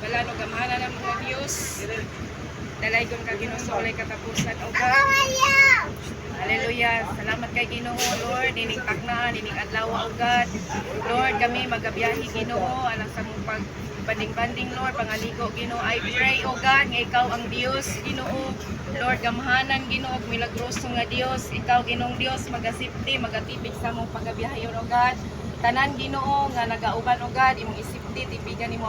Bala no gamhanan ng mga Dios. Dalaygon ka Ginoo sa walay katapusan o God. Hallelujah. Salamat kay Ginoo, Lord. Dining takna, dining adlaw o God. Lord, kami magabiyahe Ginoo alang sa mong banding-banding Lord, pangaligo Ginoo. I pray o God nga ikaw ang Dios Ginoo. Lord, gamhanan Ginoo ug milagroso nga Dios. Ikaw Ginoong Dios magasipti, magatipig sa mong pagabiyahe o God. Tanan Ginoo nga nagauban o God, imong isipti tipigan nimo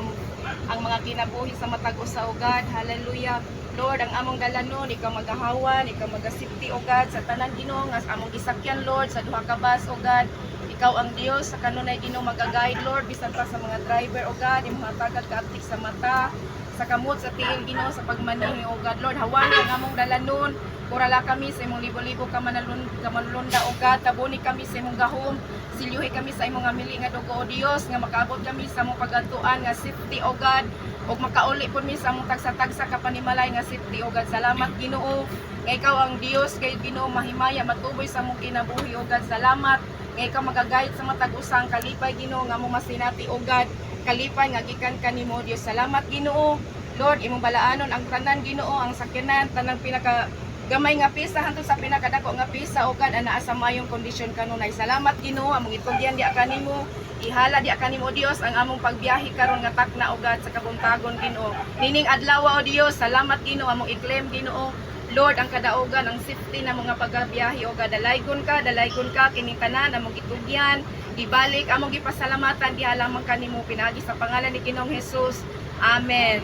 ang mga kinabuhi sa matag usa o God. Hallelujah. Lord, ang among dalanon, ikaw magahawan, ikaw magasipti o God sa tanan Ginoo nga among gisakyan Lord sa duha ka bus o God. Ikaw ang Dios sa kanunay Ginoo magaguide Lord bisan pa sa mga driver o God, imong hatagan kaaptik sa mata, sa kamot sa tiil Ginoo sa pagmaneho o God. Lord, hawani ang among dalanon. Kurala kami sa imong libo-libo ka manulunda o God. Tabuni kami sa imong gahom. Silyuhi kami sa imong amili nga dugo o Dios nga makaabot kami sa imong pagantuan nga safety o God. Og makauli po mi sa among tagsa-tagsa ka panimalay nga safety o God. Salamat Ginoo nga ikaw ang Dios kay Ginoo mahimaya matuboy sa among kinabuhi o God. Salamat nga ikaw magagayad sa matag usang kalipay Ginoo nga among masinati o God. Kalipay nga gikan kanimo Dios. Salamat Ginoo. Lord, imong balaanon ang tanan Ginoo, ang sakyanan, tanang pinaka gamay nga pisa hantud sa pinakadako nga pisa o God anaa sa mayong kondisyon kanunay. Salamat Ginoo, among itugyan di kanimo, ihala di kanimo Dios ang among pagbiyahe karon nga takna o God sa kabuntagon Ginoo. Nining adlaw o Dios, salamat Ginoo among i-claim Ginoo. Lord, ang kadaugan, ang safety na mga pagbiyahe o God, dalaygon ka kining tanan among itugyan, ibalik among gipasalamatan di lamang kanimo pinagi sa pangalan ni Ginoong Hesus. Amen.